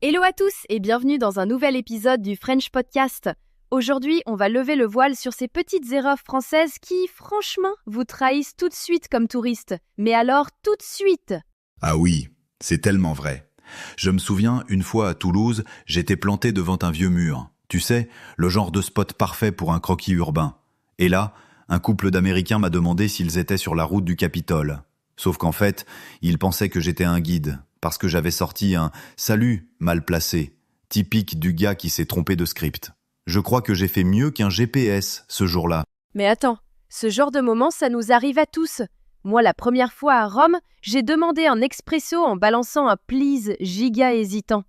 Hello à tous et bienvenue dans un nouvel épisode du French Podcast. Aujourd'hui, on va lever le voile sur ces petites erreurs françaises qui, franchement, vous trahissent tout de suite comme touristes. Mais alors, tout de suite! Ah oui, c'est tellement vrai. Je me souviens, une fois à Toulouse, j'étais planté devant un vieux mur. Tu sais, le genre de spot parfait pour un croquis urbain. Et là, un couple d'Américains m'a demandé s'ils étaient sur la route du Capitole. Sauf qu'en fait, ils pensaient que j'étais un guide, parce que j'avais sorti un « salut » mal placé, typique du gars qui s'est trompé de script. Je crois que j'ai fait mieux qu'un GPS ce jour-là. Mais attends, ce genre de moment, ça nous arrive à tous. Moi, la première fois à Rome, j'ai demandé un expresso en balançant un please giga hésitant.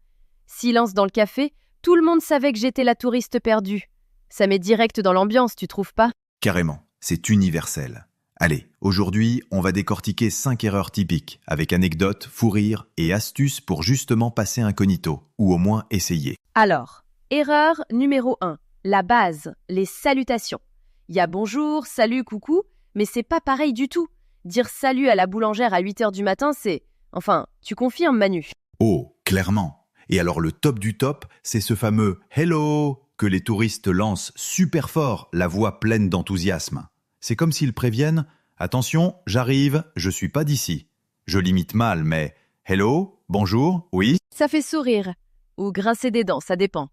Silence dans le café, tout le monde savait que j'étais la touriste perdue. Ça met direct dans l'ambiance, tu trouves pas? Carrément, c'est universel. Allez, aujourd'hui, on va décortiquer 5 erreurs typiques, avec anecdotes, fous rires et astuces pour justement passer incognito, ou au moins essayer. Alors, erreur numéro 1, la base, les salutations. Il y a bonjour, salut, coucou, mais c'est pas pareil du tout. Dire salut à la boulangère à 8h du matin, c'est... Enfin, tu confirmes, Manu? Oh, clairement. Et alors le top du top, c'est ce fameux « hello » que les touristes lancent super fort, la voix pleine d'enthousiasme. C'est comme s'ils préviennent « Attention, j'arrive, je suis pas d'ici ». Je l'imite mal, mais « hello, bonjour, oui ?» Ça fait sourire. Ou grincer des dents, ça dépend.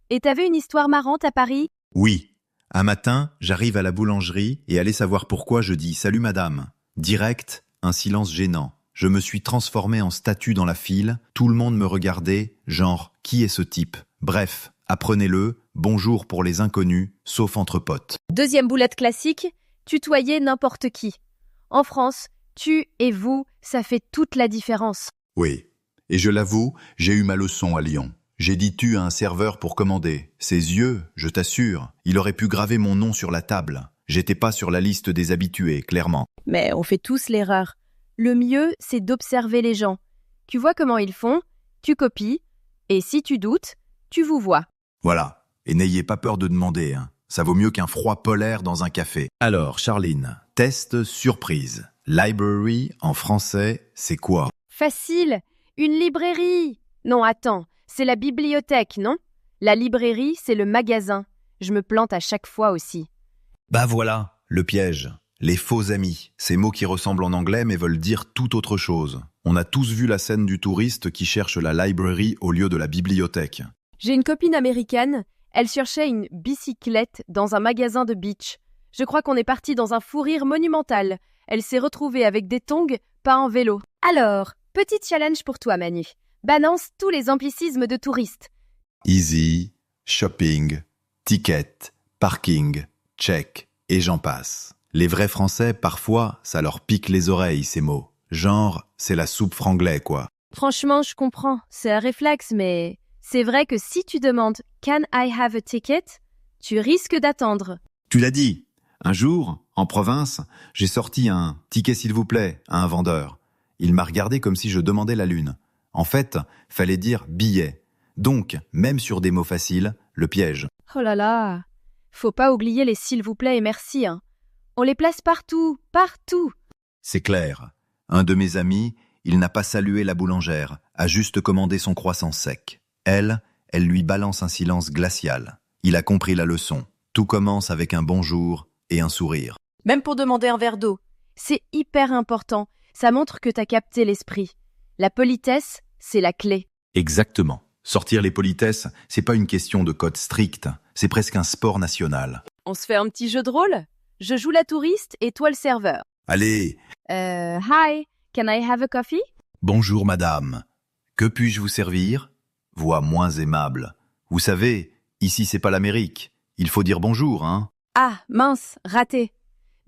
Et t'avais une histoire marrante à Paris? Oui. Un matin, j'arrive à la boulangerie et allez savoir pourquoi je dis « Salut madame ». Direct, un silence gênant. Je me suis transformé en statue dans la file, tout le monde me regardait, genre « Qui est ce type ?» Bref, apprenez-le, bonjour pour les inconnus, sauf entre potes. Deuxième boulette classique, tutoyer n'importe qui. En France, tu et vous, ça fait toute la différence. Oui, et je l'avoue, j'ai eu ma leçon à Lyon. J'ai dit tu à un serveur pour commander. Ses yeux, je t'assure, il aurait pu graver mon nom sur la table. J'étais pas sur la liste des habitués, clairement. Mais on fait tous l'erreur. Le mieux, c'est d'observer les gens. Tu vois comment ils font, tu copies, et si tu doutes, tu vous vois. Voilà, et n'ayez pas peur de demander, hein. Ça vaut mieux qu'un froid polaire dans un café. Alors, Charline, test surprise. Library, en français, c'est quoi? Facile, une librairie. Non, attends, c'est la bibliothèque, non? La librairie, c'est le magasin. Je me plante à chaque fois aussi. Bah voilà, le piège. Les faux amis, ces mots qui ressemblent en anglais mais veulent dire tout autre chose. On a tous vu la scène du touriste qui cherche la library au lieu de la bibliothèque. J'ai une copine américaine, elle cherchait une bicyclette dans un magasin de beach. Je crois qu'on est parti dans un fou rire monumental. Elle s'est retrouvée avec des tongs, pas en vélo. Alors, petit challenge pour toi, Manu. Balance tous les anglicismes de touristes. Easy, shopping, ticket, parking, check, et j'en passe. Les vrais Français, parfois, ça leur pique les oreilles, ces mots. Genre, c'est la soupe franglais, quoi. Franchement, je comprends, c'est un réflexe, mais c'est vrai que si tu demandes « Can I have a ticket ?», tu risques d'attendre. Tu l'as dit. Un jour, en province, j'ai sorti un « ticket s'il vous plaît » à un vendeur. Il m'a regardé comme si je demandais la lune. En fait, fallait dire « billet ». Donc, même sur des mots faciles, le piège. Oh là là, faut pas oublier les « s'il vous plaît » et « merci ». Hein. On les place partout, partout. C'est clair. Un de mes amis, il n'a pas salué la boulangère, a juste commandé son croissant sec. Elle lui balance un silence glacial. Il a compris la leçon. Tout commence avec un bonjour et un sourire. Même pour demander un verre d'eau. C'est hyper important. Ça montre que t'as capté l'esprit. La politesse, c'est la clé. Exactement. Sortir les politesses, c'est pas une question de code strict. C'est presque un sport national. On se fait un petit jeu de rôle? Je joue la touriste et toi le serveur. Allez! Hi, can I have a coffee? Bonjour madame. Que puis-je vous servir? Voix moins aimable. Vous savez, ici c'est pas l'Amérique. Il faut dire bonjour, hein? Ah, mince, raté.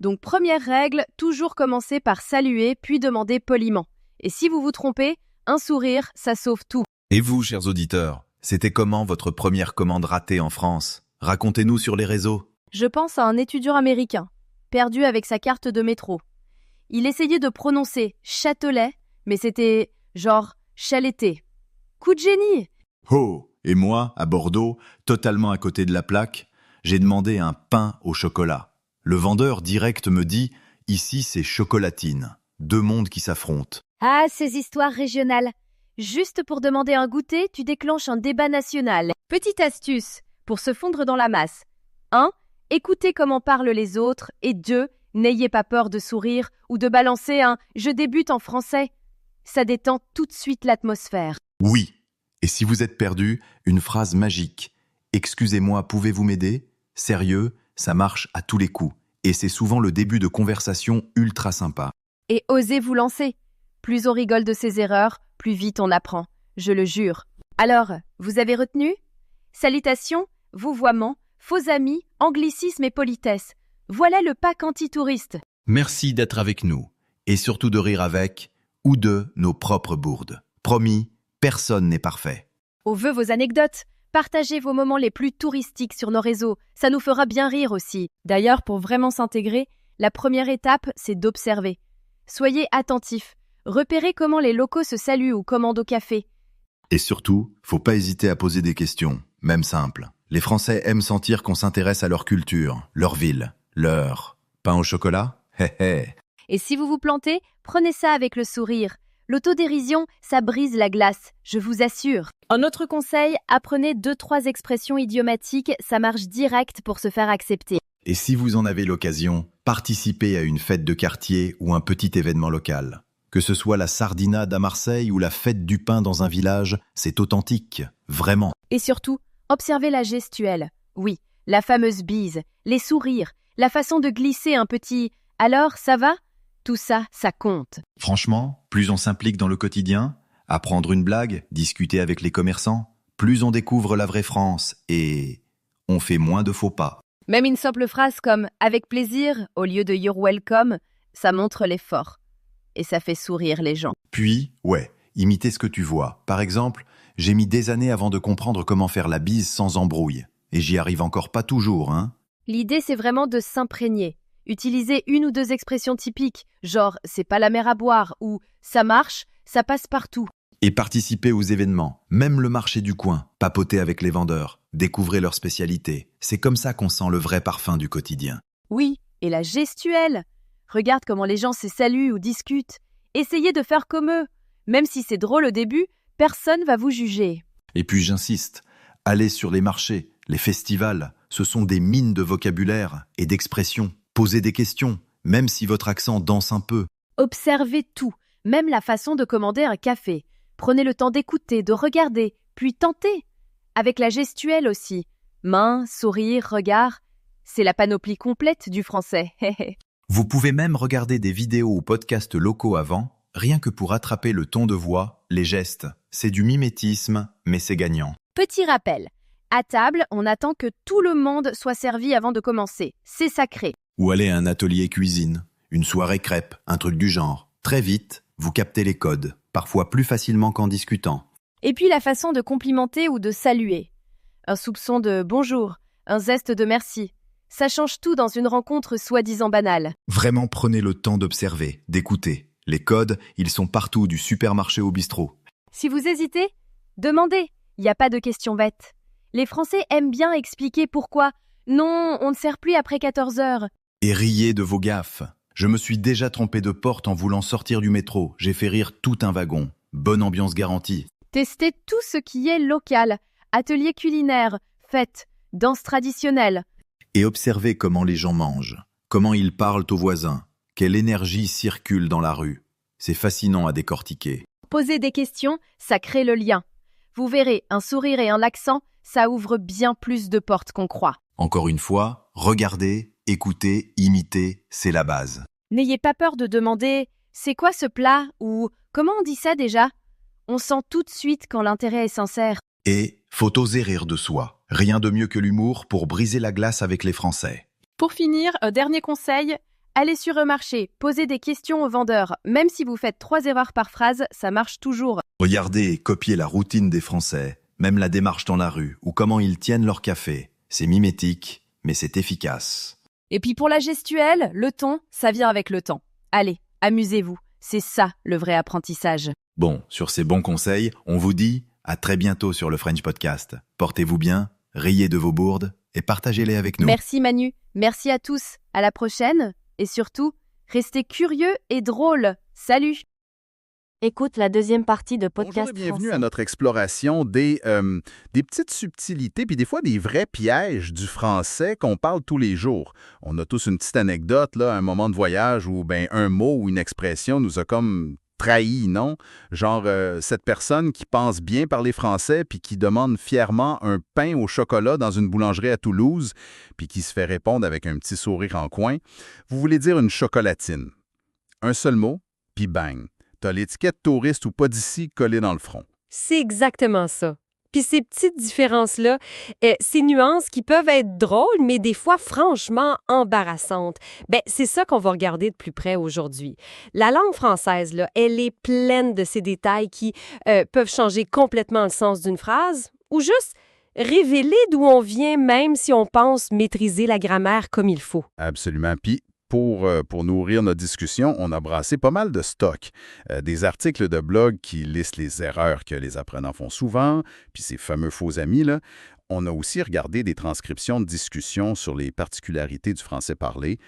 Donc première règle, toujours commencer par saluer puis demander poliment. Et si vous vous trompez, un sourire, ça sauve tout. Et vous, chers auditeurs, c'était comment votre première commande ratée en France? Racontez-nous sur les réseaux. Je pense à un étudiant américain, perdu avec sa carte de métro. Il essayait de prononcer Châtelet, mais c'était genre Chaletté. Coup de génie! Oh! Et moi, à Bordeaux, totalement à côté de la plaque, j'ai demandé un pain au chocolat. Le vendeur direct me dit « Ici, c'est chocolatine ». Deux mondes qui s'affrontent. Ah, ces histoires régionales. Juste pour demander un goûter, tu déclenches un débat national. Petite astuce pour se fondre dans la masse. 1. Écoutez comment parlent les autres. Et 2. N'ayez pas peur de sourire ou de balancer un « je débute en français ». Ça détend tout de suite l'atmosphère. Oui. Et si vous êtes perdu, une phrase magique. Excusez-moi, pouvez-vous m'aider? Sérieux, ça marche à tous les coups. Et c'est souvent le début de conversation ultra sympa. Et osez vous lancer. Plus on rigole de ses erreurs, plus vite on apprend. Je le jure. Alors, vous avez retenu? Salutations, vouvoiements, faux amis, anglicisme et politesse. Voilà le pack anti-touriste. Merci d'être avec nous. Et surtout de rire avec ou de nos propres bourdes. Promis, personne n'est parfait. On veut vos anecdotes. Partagez vos moments les plus touristiques sur nos réseaux. Ça nous fera bien rire aussi. D'ailleurs, pour vraiment s'intégrer, la première étape, c'est d'observer. Soyez attentifs. Repérez comment les locaux se saluent ou commandent au café. Et surtout, faut pas hésiter à poser des questions, même simples. Les Français aiment sentir qu'on s'intéresse à leur culture, leur ville, leur pain au chocolat. Hé hé. Et si vous vous plantez, prenez ça avec le sourire. L'autodérision, ça brise la glace, je vous assure. Un autre conseil, apprenez 2-3 expressions idiomatiques, ça marche direct pour se faire accepter. Et si vous en avez l'occasion, participez à une fête de quartier ou un petit événement local. Que ce soit la sardinade à Marseille ou la fête du pain dans un village, c'est authentique, vraiment. Et surtout, observez la gestuelle. Oui, la fameuse bise, les sourires, la façon de glisser un petit « alors, ça va ?» Tout ça, ça compte. Franchement, plus on s'implique dans le quotidien, apprendre une blague, discuter avec les commerçants, plus on découvre la vraie France et on fait moins de faux pas. Même une simple phrase comme « avec plaisir » au lieu de « you're welcome », ça montre l'effort. Et ça fait sourire les gens. Puis, imiter ce que tu vois. Par exemple, j'ai mis des années avant de comprendre comment faire la bise sans embrouille. Et j'y arrive encore pas toujours, hein. L'idée, c'est vraiment de s'imprégner. Utilisez 1 ou 2 expressions typiques, genre « c'est pas la mer à boire » ou « ça marche, ça passe partout ». Et participer aux événements, même le marché du coin, papoter avec les vendeurs, découvrir leurs spécialités. C'est comme ça qu'on sent le vrai parfum du quotidien. Oui, et la gestuelle. Regarde comment les gens se saluent ou discutent. Essayez de faire comme eux. Même si c'est drôle au début, personne va vous juger. Et puis j'insiste, allez sur les marchés, les festivals, ce sont des mines de vocabulaire et d'expressions. Posez des questions, même si votre accent danse un peu. Observez tout, même la façon de commander un café. Prenez le temps d'écouter, de regarder, puis tentez. Avec la gestuelle aussi. Main, sourire, regard. C'est la panoplie complète du français. Vous pouvez même regarder des vidéos ou podcasts locaux avant, rien que pour attraper le ton de voix, les gestes. C'est du mimétisme, mais c'est gagnant. Petit rappel. À table, on attend que tout le monde soit servi avant de commencer. C'est sacré. Ou aller à un atelier cuisine, une soirée crêpe, un truc du genre. Très vite, vous captez les codes, parfois plus facilement qu'en discutant. Et puis la façon de complimenter ou de saluer. Un soupçon de bonjour, un zeste de merci. Ça change tout dans une rencontre soi-disant banale. Vraiment prenez le temps d'observer, d'écouter. Les codes, ils sont partout, du supermarché au bistrot. Si vous hésitez, demandez. Il n'y a pas de questions bêtes. Les Français aiment bien expliquer pourquoi. Non, on ne sert plus après 14 heures. Et riez de vos gaffes. Je me suis déjà trompé de porte en voulant sortir du métro. J'ai fait rire tout un wagon. Bonne ambiance garantie. Testez tout ce qui est local. Ateliers culinaires, fêtes, danse traditionnelle. Et observez comment les gens mangent, comment ils parlent aux voisins, quelle énergie circule dans la rue. C'est fascinant à décortiquer. Posez des questions, ça crée le lien. Vous verrez, un sourire et un accent, ça ouvre bien plus de portes qu'on croit. Encore une fois, regardez, écoutez, imitez, c'est la base. N'ayez pas peur de demander « c'est quoi ce plat ?» ou « comment on dit ça déjà ?» On sent tout de suite quand l'intérêt est sincère. Et faut oser rire de soi. Rien de mieux que l'humour pour briser la glace avec les Français. Pour finir, un dernier conseil, allez sur un marché, posez des questions aux vendeurs. Même si vous faites 3 erreurs par phrase, ça marche toujours. Regardez et copiez la routine des Français, même la démarche dans la rue, ou comment ils tiennent leur café. C'est mimétique, mais c'est efficace. Et puis pour la gestuelle, le ton, ça vient avec le temps. Allez, amusez-vous, c'est ça le vrai apprentissage. Bon, sur ces bons conseils, on vous dit à très bientôt sur le French Podcast. Portez-vous bien, riez de vos bourdes et partagez-les avec nous. Merci Manu, merci à tous, à la prochaine et surtout, restez curieux et drôles. Salut! Écoute la deuxième partie de Bonjour podcast et bienvenue français. à notre exploration des petites subtilités, puis des fois des vrais pièges du français qu'on parle tous les jours. On a tous une petite anecdote, là, un moment de voyage où un mot ou une expression nous a comme trahi, non? Genre cette personne qui pense bien parler français puis qui demande fièrement un pain au chocolat dans une boulangerie à Toulouse, puis qui se fait répondre avec un petit sourire en coin. Vous voulez dire une chocolatine. Un seul mot, puis bang. T'as l'étiquette touriste ou pas d'ici collée dans le front. C'est exactement ça. Puis ces petites différences-là, ces nuances qui peuvent être drôles, mais des fois franchement embarrassantes, c'est ça qu'on va regarder de plus près aujourd'hui. La langue française, là, elle est pleine de ces détails qui peuvent changer complètement le sens d'une phrase ou juste révéler d'où on vient même si on pense maîtriser la grammaire comme il faut. Absolument. Puis, pour nourrir notre discussion, on a brassé pas mal de stock. Des articles de blog qui listent les erreurs que les apprenants font souvent, puis ces fameux faux amis, là. On a aussi regardé des transcriptions de discussions sur les particularités du français parlé,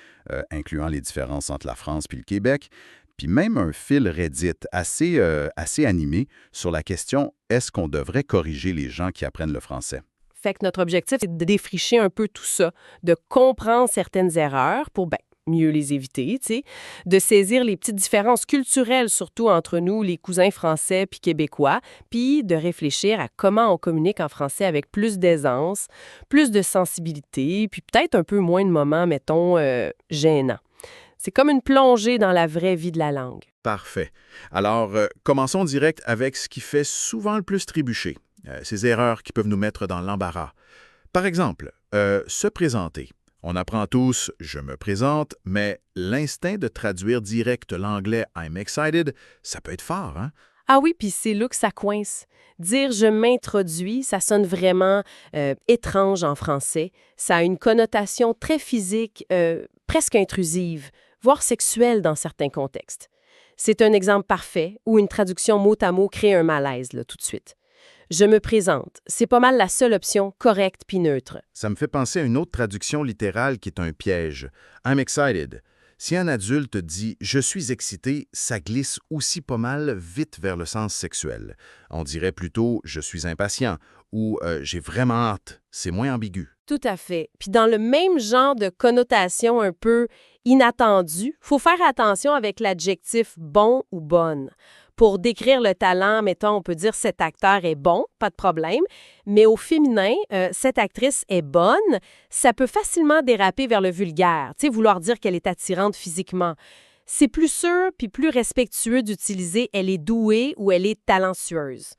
incluant les différences entre la France puis le Québec, puis même un fil Reddit assez animé sur la question « Est-ce qu'on devrait corriger les gens qui apprennent le français? » Fait que notre objectif, c'est de défricher un peu tout ça, de comprendre certaines erreurs pour, mieux les éviter, tu sais, de saisir les petites différences culturelles, surtout entre nous, les cousins français puis québécois, puis de réfléchir à comment on communique en français avec plus d'aisance, plus de sensibilité, puis peut-être un peu moins de moments, mettons, gênants. C'est comme une plongée dans la vraie vie de la langue. Parfait. Alors, commençons direct avec ce qui fait souvent le plus trébucher, ces erreurs qui peuvent nous mettre dans l'embarras. Par exemple, se présenter. On apprend tous « je me présente », mais l'instinct de traduire direct l'anglais « I'm excited », ça peut être fort, hein? Ah oui, puis c'est là que ça coince. Dire « je m'introduis », ça sonne vraiment étrange en français. Ça a une connotation très physique, presque intrusive, voire sexuelle dans certains contextes. C'est un exemple parfait où une traduction mot à mot crée un malaise, là, tout de suite. Je me présente. C'est pas mal la seule option correcte puis neutre. Ça me fait penser à une autre traduction littérale qui est un piège. I'm excited. Si un adulte dit « je suis excité », ça glisse aussi pas mal vite vers le sens sexuel. On dirait plutôt « je suis impatient » ou « j'ai vraiment hâte ». C'est moins ambigu. Tout à fait. Puis dans le même genre de connotation un peu inattendue, faut faire attention avec l'adjectif « bon » ou « bonne ». Pour décrire le talent, mettons, on peut dire « cet acteur est bon », pas de problème. Mais au féminin, « cette actrice est bonne », ça peut facilement déraper vers le vulgaire, tu sais, vouloir dire qu'elle est attirante physiquement. C'est plus sûr puis plus respectueux d'utiliser « elle est douée » ou « elle est talentueuse ».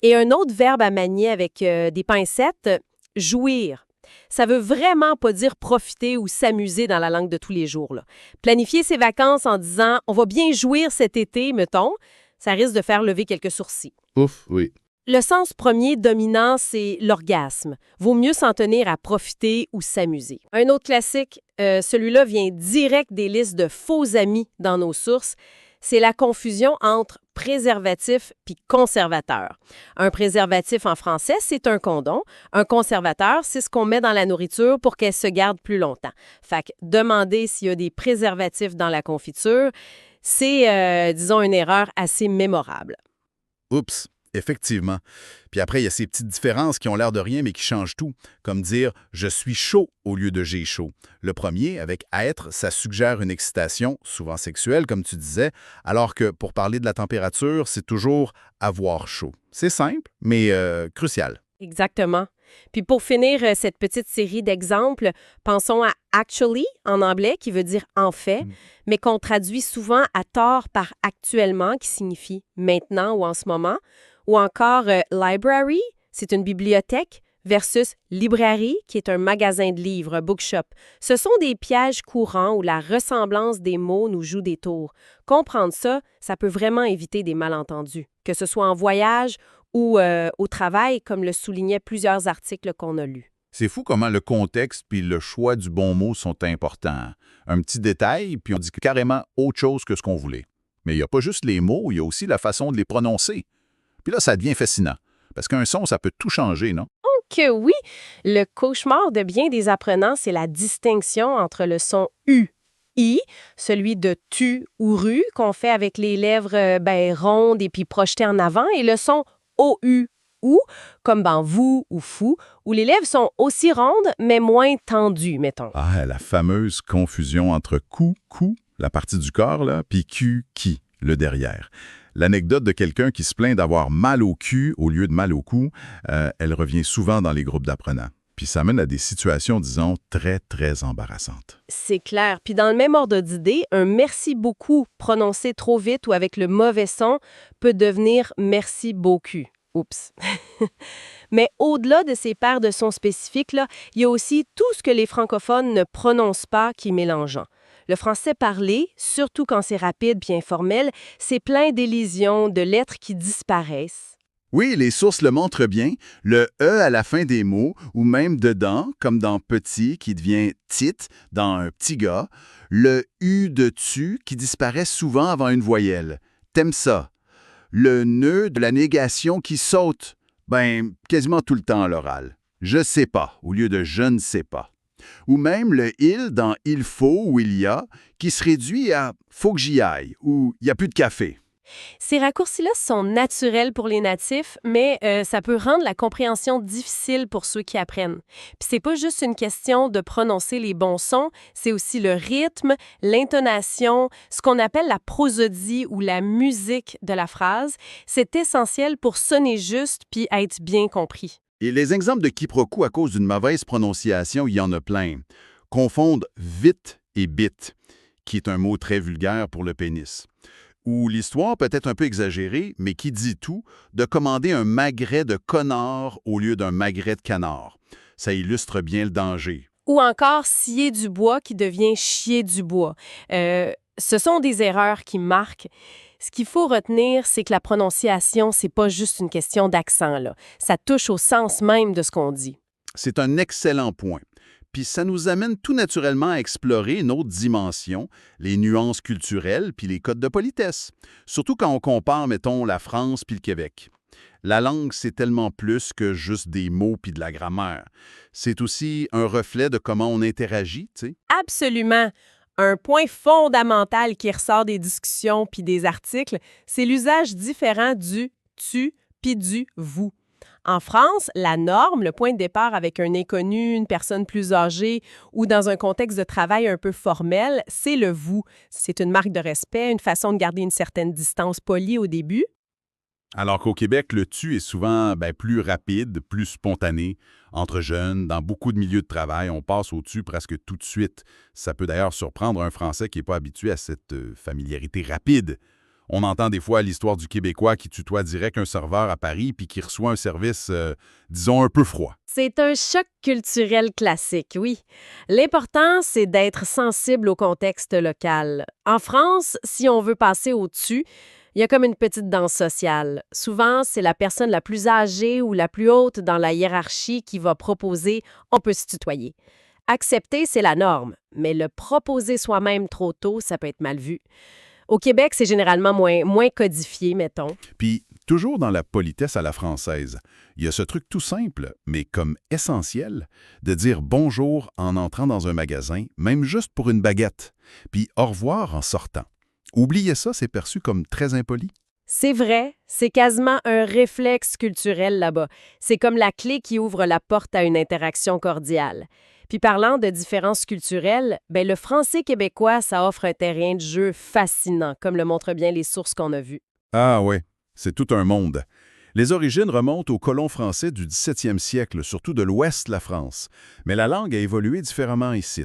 Et un autre verbe à manier avec des pincettes, « jouir ». Ça veut vraiment pas dire profiter ou s'amuser dans la langue de tous les jours, là. Planifier ses vacances en disant « on va bien jouir cet été », mettons, ça risque de faire lever quelques sourcils. Ouf, oui. Le sens premier dominant, c'est l'orgasme. Vaut mieux s'en tenir à profiter ou s'amuser. Un autre classique, celui-là vient direct des listes de faux amis dans nos sources, c'est la confusion entre préservatif puis conservateur. Un préservatif en français, c'est un condom. Un conservateur, c'est ce qu'on met dans la nourriture pour qu'elle se garde plus longtemps. Fait que demander s'il y a des préservatifs dans la confiture, c'est, disons, une erreur assez mémorable. Oups, effectivement. Puis après, il y a ces petites différences qui ont l'air de rien mais qui changent tout, comme dire « je suis chaud » au lieu de « j'ai chaud ». Le premier, avec « être », ça suggère une excitation, souvent sexuelle, comme tu disais, alors que pour parler de la température, c'est toujours « avoir chaud ». C'est simple, mais crucial. Exactement. Puis pour finir cette petite série d'exemples, pensons à « actually » en anglais, qui veut dire « en fait », mais qu'on traduit souvent à tort par « actuellement », qui signifie « maintenant » ou « en ce moment », ou encore « library », c'est une bibliothèque, versus « librairie », qui est un magasin de livres, un bookshop. Ce sont des pièges courants où la ressemblance des mots nous joue des tours. Comprendre ça, ça peut vraiment éviter des malentendus, que ce soit en voyage ou au travail, comme le soulignaient plusieurs articles qu'on a lus. C'est fou comment le contexte puis le choix du bon mot sont importants. Un petit détail, puis on dit carrément autre chose que ce qu'on voulait. Mais il n'y a pas juste les mots, il y a aussi la façon de les prononcer. Puis là, ça devient fascinant. Parce qu'un son, ça peut tout changer, non? Que oui, le cauchemar de bien des apprenants, c'est la distinction entre le son « U » I, celui de tu ou ru, qu'on fait avec les lèvres rondes et puis projetées en avant, et le son OU, ou, comme dans vous ou fou, où les lèvres sont aussi rondes, mais moins tendues, mettons. Ah, la fameuse confusion entre cou, la partie du corps, là, puis qui, le derrière. L'anecdote de quelqu'un qui se plaint d'avoir mal au cul au lieu de mal au cou, elle revient souvent dans les groupes d'apprenants. Puis ça mène à des situations, disons, très, très embarrassantes. C'est clair. Puis dans le même ordre d'idée, un merci beaucoup prononcé trop vite ou avec le mauvais son peut devenir merci beaucoup. Oups. Mais au-delà de ces paires de sons spécifiques, là, il y a aussi tout ce que les francophones ne prononcent pas qui est mélangeant. Le français parlé, surtout quand c'est rapide puis informel, c'est plein d'élisions, de lettres qui disparaissent. Oui, les sources le montrent bien. Le « e » à la fin des mots, ou même dedans, comme dans « petit » qui devient « tit » dans un petit gars. Le « u » de « tu » qui disparaît souvent avant une voyelle. T'aimes ça? Le nœud de la négation qui saute, quasiment tout le temps à l'oral. Je sais pas, au lieu de je ne sais pas. Ou même le il dans il faut ou il y a, qui se réduit à faut que j'y aille ou il y a plus de café. Ces raccourcis-là sont naturels pour les natifs, mais ça peut rendre la compréhension difficile pour ceux qui apprennent. Puis c'est pas juste une question de prononcer les bons sons, c'est aussi le rythme, l'intonation, ce qu'on appelle la prosodie ou la musique de la phrase. C'est essentiel pour sonner juste puis être bien compris. Et les exemples de quiproquos à cause d'une mauvaise prononciation, il y en a plein. Confondre vite et bite, qui est un mot très vulgaire pour le pénis. Ou l'histoire peut être un peu exagérée, mais qui dit tout, de commander un magret de connard au lieu d'un magret de canard. Ça illustre bien le danger. Ou encore scier du bois qui devient chier du bois. Ce sont des erreurs qui marquent. Ce qu'il faut retenir, c'est que la prononciation, c'est pas juste une question d'accent, là. Ça touche au sens même de ce qu'on dit. C'est un excellent point. Puis ça nous amène tout naturellement à explorer une autre dimension, les nuances culturelles puis les codes de politesse. Surtout quand on compare, mettons, la France puis le Québec. La langue, c'est tellement plus que juste des mots puis de la grammaire. C'est aussi un reflet de comment on interagit, tu sais. Absolument. Un point fondamental qui ressort des discussions puis des articles, c'est l'usage différent du « tu » puis du « vous ». En France, la norme, le point de départ avec un inconnu, une personne plus âgée ou dans un contexte de travail un peu formel, c'est le « vous ». C'est une marque de respect, une façon de garder une certaine distance polie au début. Alors qu'au Québec, le « tu » est souvent plus rapide, plus spontané. Entre jeunes, dans beaucoup de milieux de travail, on passe au « tu » presque tout de suite. Ça peut d'ailleurs surprendre un Français qui n'est pas habitué à cette familiarité rapide. On entend des fois l'histoire du Québécois qui tutoie direct un serveur à Paris puis qui reçoit un service, disons, un peu froid. C'est un choc culturel classique, oui. L'important, c'est d'être sensible au contexte local. En France, si on veut passer au-dessus, il y a comme une petite danse sociale. Souvent, c'est la personne la plus âgée ou la plus haute dans la hiérarchie qui va proposer « on peut se tutoyer ». Accepter, c'est la norme, mais le proposer soi-même trop tôt, ça peut être mal vu. Au Québec, c'est généralement moins codifié, mettons. Puis, toujours dans la politesse à la française, il y a ce truc tout simple, mais comme essentiel, de dire bonjour en entrant dans un magasin, même juste pour une baguette, puis au revoir en sortant. Oubliez ça, c'est perçu comme très impoli. C'est vrai, c'est quasiment un réflexe culturel là-bas. C'est comme la clé qui ouvre la porte à une interaction cordiale. Puis parlant de différences culturelles, le français québécois, ça offre un terrain de jeu fascinant, comme le montrent bien les sources qu'on a vues. Ah ouais, c'est tout un monde. Les origines remontent aux colons français du 17e siècle, surtout de l'ouest de la France. Mais la langue a évolué différemment ici.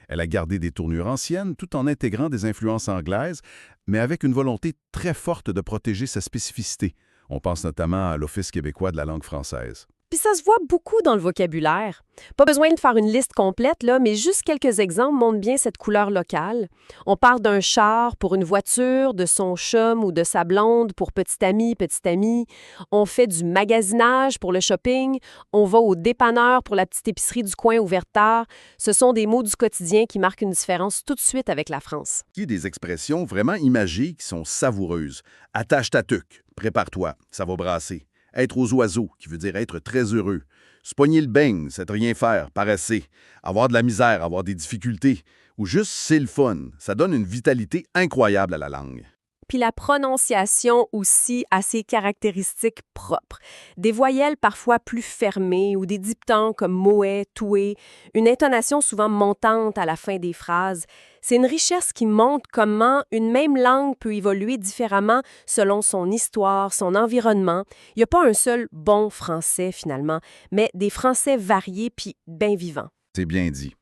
Elle a gardé des tournures anciennes tout en intégrant des influences anglaises, mais avec une volonté très forte de protéger sa spécificité. On pense notamment à l'Office québécois de la langue française. Puis ça se voit beaucoup dans le vocabulaire. Pas besoin de faire une liste complète, là, mais juste quelques exemples montrent bien cette couleur locale. On parle d'un char pour une voiture, de son chum ou de sa blonde pour petit ami, petite amie. On fait du magasinage pour le shopping. On va au dépanneur pour la petite épicerie du coin ouverte tard. Ce sont des mots du quotidien qui marquent une différence tout de suite avec la France. Il y a des expressions vraiment imagées qui sont savoureuses. Attache ta tuque, prépare-toi, ça va brasser. Être aux oiseaux, qui veut dire être très heureux. Se pogner le beigne, c'est rien faire, paresser. Avoir de la misère, avoir des difficultés. ou juste c'est le fun. Ça donne une vitalité incroyable à la langue. Puis la prononciation aussi a ses caractéristiques propres. Des voyelles parfois plus fermées ou des diptons comme moé, toué, une intonation souvent montante à la fin des phrases. C'est une richesse qui montre comment une même langue peut évoluer différemment selon son histoire, son environnement. Il n'y a pas un seul bon français finalement, mais des français variés puis bien vivants. C'est bien dit.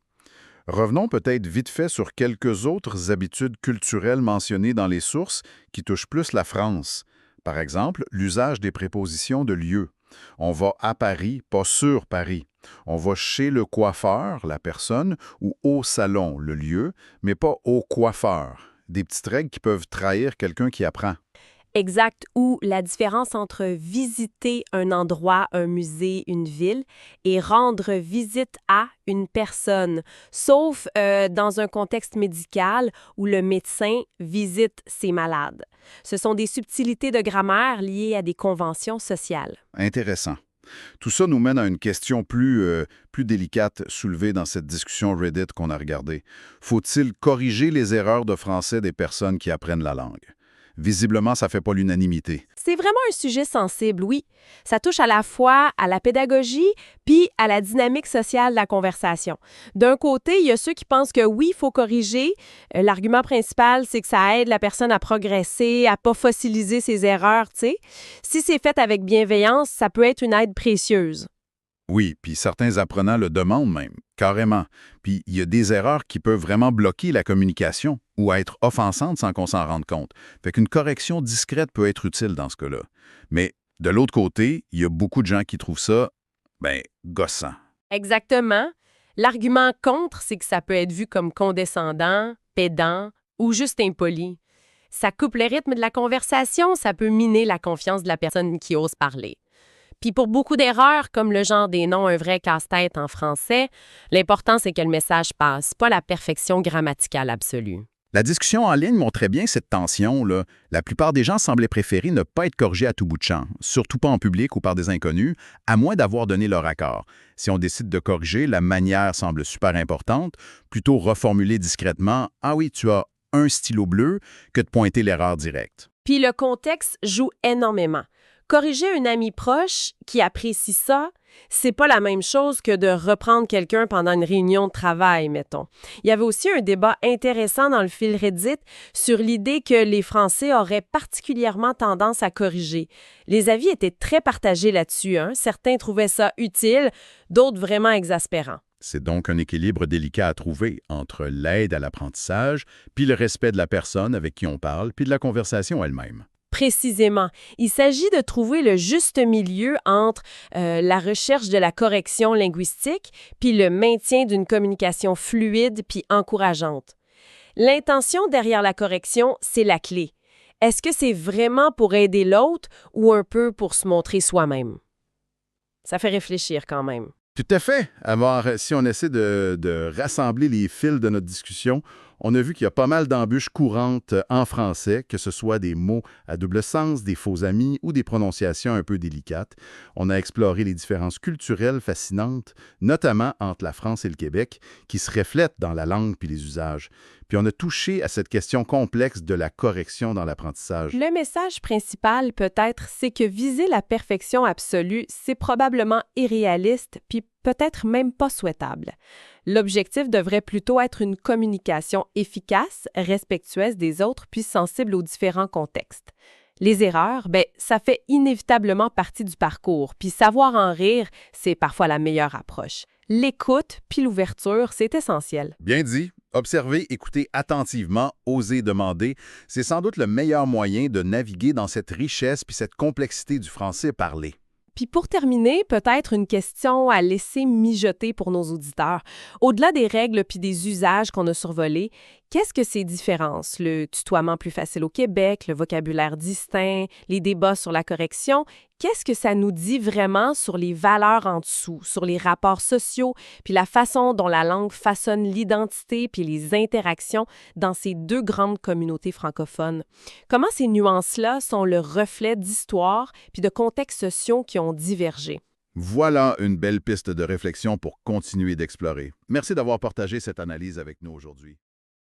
Revenons peut-être vite fait sur quelques autres habitudes culturelles mentionnées dans les sources qui touchent plus la France. Par exemple, l'usage des prépositions de lieu. On va à Paris, pas sur Paris. On va chez le coiffeur, la personne, ou au salon, le lieu, mais pas au coiffeur. Des petites règles qui peuvent trahir quelqu'un qui apprend. Exact, ou la différence entre visiter un endroit, un musée, une ville et rendre visite à une personne, sauf dans un contexte médical où le médecin visite ses malades. Ce sont des subtilités de grammaire liées à des conventions sociales. Intéressant. Tout ça nous mène à une question plus délicate soulevée dans cette discussion Reddit qu'on a regardée. Faut-il corriger les erreurs de français des personnes qui apprennent la langue? Visiblement, ça ne fait pas l'unanimité. C'est vraiment un sujet sensible, oui. Ça touche à la fois à la pédagogie puis à la dynamique sociale de la conversation. D'un côté, il y a ceux qui pensent que oui, il faut corriger. L'argument principal, c'est que ça aide la personne à progresser, à pas fossiliser ses erreurs, tu sais. Si c'est fait avec bienveillance, ça peut être une aide précieuse. Oui, puis certains apprenants le demandent même, carrément. Puis il y a des erreurs qui peuvent vraiment bloquer la communication ou être offensantes sans qu'on s'en rende compte. Fait qu'une correction discrète peut être utile dans ce cas-là. Mais de l'autre côté, il y a beaucoup de gens qui trouvent ça, gossant. Exactement. L'argument contre, c'est que ça peut être vu comme condescendant, pédant ou juste impoli. Ça coupe le rythme de la conversation, ça peut miner la confiance de la personne qui ose parler. Puis pour beaucoup d'erreurs, comme le genre des noms un vrai casse-tête en français, l'important, c'est que le message passe, pas la perfection grammaticale absolue. La discussion en ligne montrait bien cette tension-là. La plupart des gens semblaient préférer ne pas être corrigés à tout bout de champ, surtout pas en public ou par des inconnus, à moins d'avoir donné leur accord. Si on décide de corriger, la manière semble super importante, plutôt reformuler discrètement « Ah oui, tu as un stylo bleu » que de pointer l'erreur directe. Puis le contexte joue énormément. Corriger un ami proche qui apprécie ça, c'est pas la même chose que de reprendre quelqu'un pendant une réunion de travail, mettons. Il y avait aussi un débat intéressant dans le fil Reddit sur l'idée que les Français auraient particulièrement tendance à corriger. Les avis étaient très partagés là-dessus, hein? Certains trouvaient ça utile, d'autres vraiment exaspérant. C'est donc un équilibre délicat à trouver entre l'aide à l'apprentissage, puis le respect de la personne avec qui on parle, puis de la conversation elle-même. Précisément. Il s'agit de trouver le juste milieu entre la recherche de la correction linguistique puis le maintien d'une communication fluide puis encourageante. L'intention derrière la correction, c'est la clé. Est-ce que c'est vraiment pour aider l'autre ou un peu pour se montrer soi-même? Ça fait réfléchir quand même. Tout à fait. Alors, si on essaie de rassembler les fils de notre discussion, on a vu qu'il y a pas mal d'embûches courantes en français, que ce soit des mots à double sens, des faux amis ou des prononciations un peu délicates. On a exploré les différences culturelles fascinantes, notamment entre la France et le Québec, qui se reflètent dans la langue puis les usages. Puis on a touché à cette question complexe de la correction dans l'apprentissage. Le message principal, peut-être, c'est que viser la perfection absolue, c'est probablement irréaliste, puis peut-être même pas souhaitable. L'objectif devrait plutôt être une communication efficace, respectueuse des autres, puis sensible aux différents contextes. Les erreurs, ça fait inévitablement partie du parcours, puis savoir en rire, c'est parfois la meilleure approche. L'écoute puis l'ouverture, c'est essentiel. Bien dit. Observer, écouter attentivement, oser demander, c'est sans doute le meilleur moyen de naviguer dans cette richesse puis cette complexité du français parlé. Puis pour terminer, peut-être une question à laisser mijoter pour nos auditeurs. Au-delà des règles puis des usages qu'on a survolés, qu'est-ce que ces différences? Le tutoiement plus facile au Québec, le vocabulaire distinct, les débats sur la correction, qu'est-ce que ça nous dit vraiment sur les valeurs en dessous, sur les rapports sociaux, puis la façon dont la langue façonne l'identité puis les interactions dans ces deux grandes communautés francophones? Comment ces nuances-là sont le reflet d'histoires puis de contextes sociaux qui ont divergé? Voilà une belle piste de réflexion pour continuer d'explorer. Merci d'avoir partagé cette analyse avec nous aujourd'hui.